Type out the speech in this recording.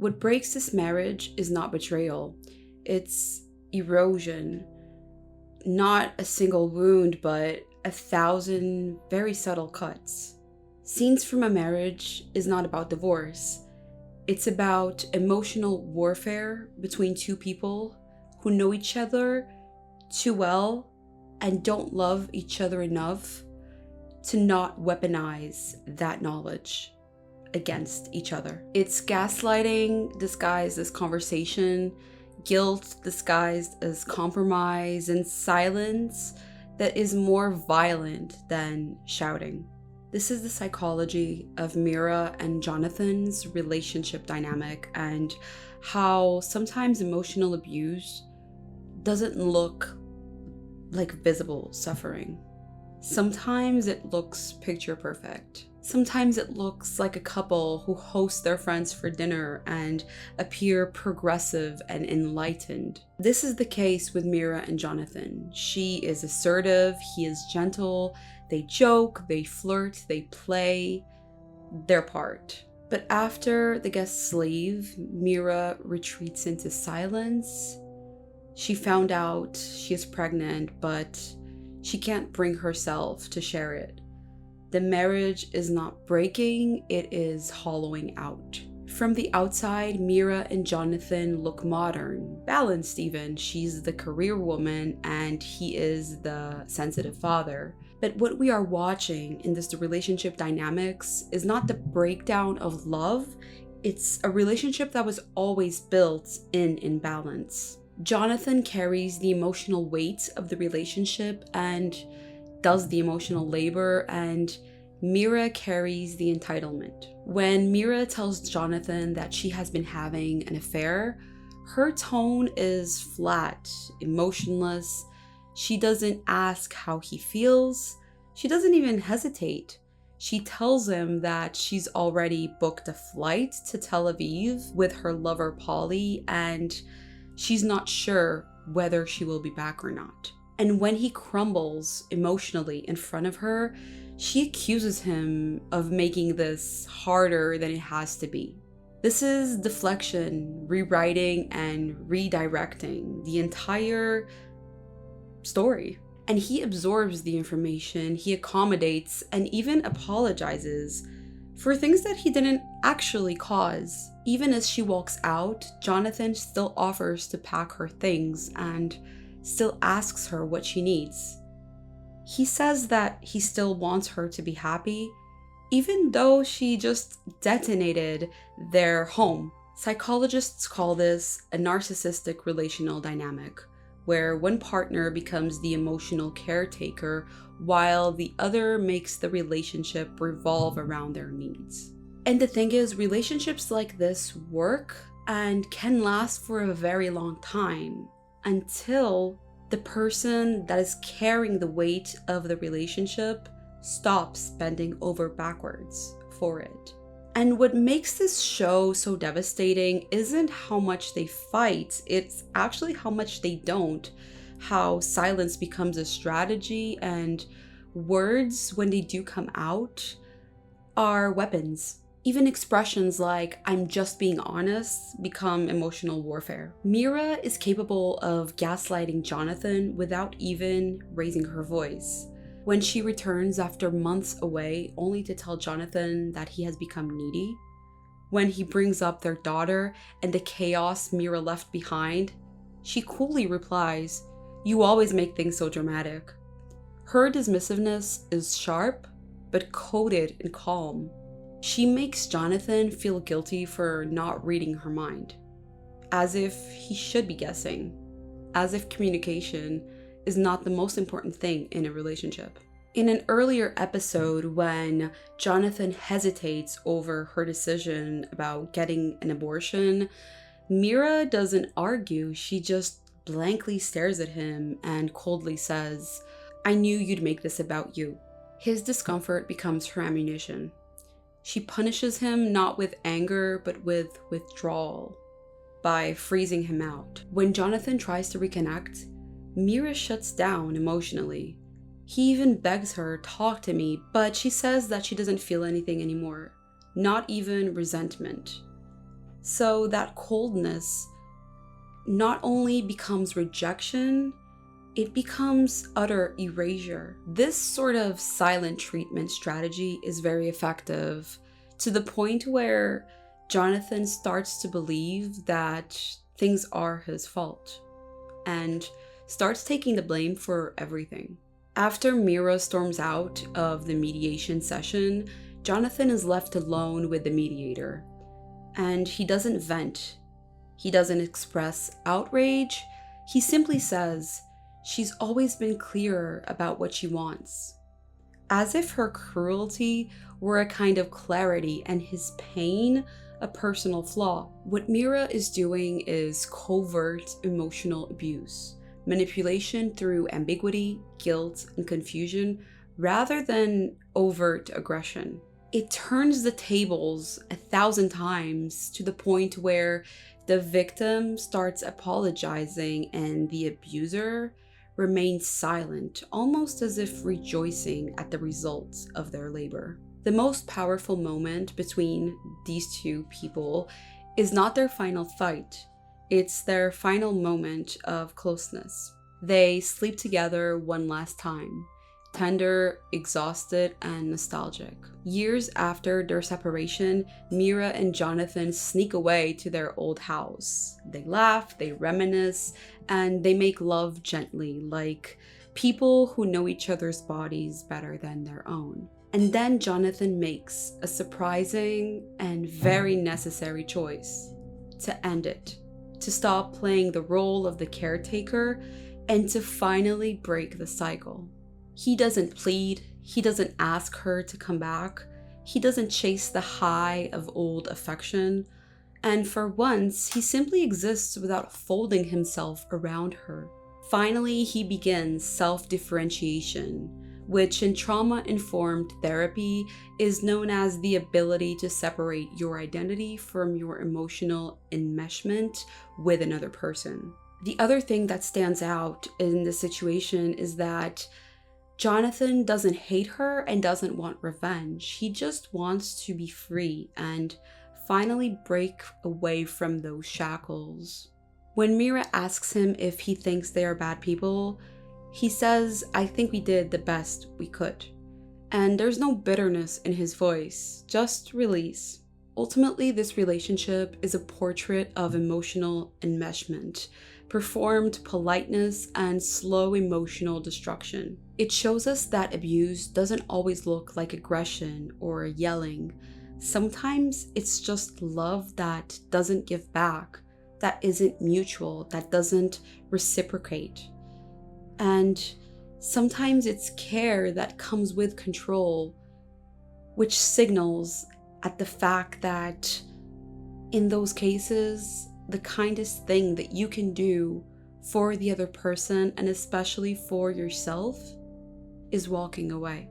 What breaks this marriage is not betrayal, it's erosion. Not a single wound, but 1,000 very subtle cuts. Scenes from a Marriage is not about divorce. It's about emotional warfare between two people who know each other too well and don't love each other enough to not weaponize that knowledge against each other. It's gaslighting disguised as conversation, guilt disguised as compromise, and silence that is more violent than shouting. This is the psychology of Mira and Jonathan's relationship dynamic, and how sometimes emotional abuse doesn't look like visible suffering. Sometimes it looks picture perfect. Sometimes it looks like a couple who host their friends for dinner and appear progressive and enlightened. This is the case with Mira and Jonathan. She is assertive, he is gentle, they joke, they flirt, they play their part. But after the guests leave, Mira retreats into silence. She found out she is pregnant, but she can't bring herself to share it. The marriage is not breaking, it is hollowing out. From the outside, Mira and Jonathan look modern, balanced even. She's the career woman and he is the sensitive father. But what we are watching in this relationship dynamics is not the breakdown of love, it's a relationship that was always built in imbalance. Jonathan carries the emotional weight of the relationship and does the emotional labor, and Mira carries the entitlement. When Mira tells Jonathan that she has been having an affair, her tone is flat, emotionless. She doesn't ask how he feels. She doesn't even hesitate. She tells him that she's already booked a flight to Tel Aviv with her lover Polly, and she's not sure whether she will be back or not. And when he crumbles emotionally in front of her, she accuses him of making this harder than it has to be. This is deflection, rewriting, and redirecting the entire story. And he absorbs the information, he accommodates, and even apologizes for things that he didn't actually cause. Even as she walks out, Jonathan still offers to pack her things and still asks her what she needs. He says that he still wants her to be happy, even though she just detonated their home. Psychologists call this a narcissistic relational dynamic, where one partner becomes the emotional caretaker while the other makes the relationship revolve around their needs. And the thing is, relationships like this work and can last for a very long time until the person that is carrying the weight of the relationship stops bending over backwards for it. And what makes this show so devastating isn't how much they fight, it's actually how much they don't. How silence becomes a strategy, and words, when they do come out, are weapons. Even expressions like, "I'm just being honest," become emotional warfare. Mira is capable of gaslighting Jonathan without even raising her voice. When she returns after months away, only to tell Jonathan that he has become needy. When he brings up their daughter and the chaos Mira left behind, she coolly replies, "You always make things so dramatic." Her dismissiveness is sharp, but coated in calm. She makes Jonathan feel guilty for not reading her mind, as if he should be guessing, as if communication is not the most important thing in a relationship. In an earlier episode, when Jonathan hesitates over her decision about getting an abortion, Mira doesn't argue, she just blankly stares at him and coldly says, "I knew you'd make this about you." His discomfort becomes her ammunition. She punishes him not with anger, but with withdrawal, by freezing him out. When Jonathan tries to reconnect, Mira shuts down emotionally. He even begs her, "Talk to me," but she says that she doesn't feel anything anymore, not even resentment. So that coldness not only becomes rejection, it becomes utter erasure. This sort of silent treatment strategy is very effective, to the point where Jonathan starts to believe that things are his fault and starts taking the blame for everything. After Mira storms out of the mediation session, Jonathan is left alone with the mediator, and he doesn't vent. He doesn't express outrage. He simply says, "She's always been clearer about what she wants." As if her cruelty were a kind of clarity and his pain a personal flaw. What Mira is doing is covert emotional abuse, manipulation through ambiguity, guilt, and confusion, rather than overt aggression. It turns the tables 1,000 times, to the point where the victim starts apologizing and the abuser remains silent, almost as if rejoicing at the results of their labor. The most powerful moment between these two people is not their final fight, it's their final moment of closeness. They sleep together one last time, tender, exhausted, and nostalgic. Years after their separation, Mira and Jonathan sneak away to their old house. They laugh, they reminisce, and they make love gently, like people who know each other's bodies better than their own. And then Jonathan makes a surprising and very necessary choice: to end it, to stop playing the role of the caretaker, and to finally break the cycle. He doesn't plead, he doesn't ask her to come back, he doesn't chase the high of old affection, and for once, he simply exists without folding himself around her. Finally, he begins self-differentiation, which in trauma-informed therapy is known as the ability to separate your identity from your emotional enmeshment with another person. The other thing that stands out in this situation is that Jonathan doesn't hate her and doesn't want revenge. He just wants to be free and finally break away from those shackles. When Mira asks him if he thinks they are bad people, he says, "I think we did the best we could." And there's no bitterness in his voice, just release. Ultimately, this relationship is a portrait of emotional enmeshment, performed politeness, and slow emotional destruction. It shows us that abuse doesn't always look like aggression or yelling. Sometimes it's just love that doesn't give back, that isn't mutual, that doesn't reciprocate. And sometimes it's care that comes with control, which signals at the fact that in those cases, the kindest thing that you can do for the other person, and especially for yourself, is walking away.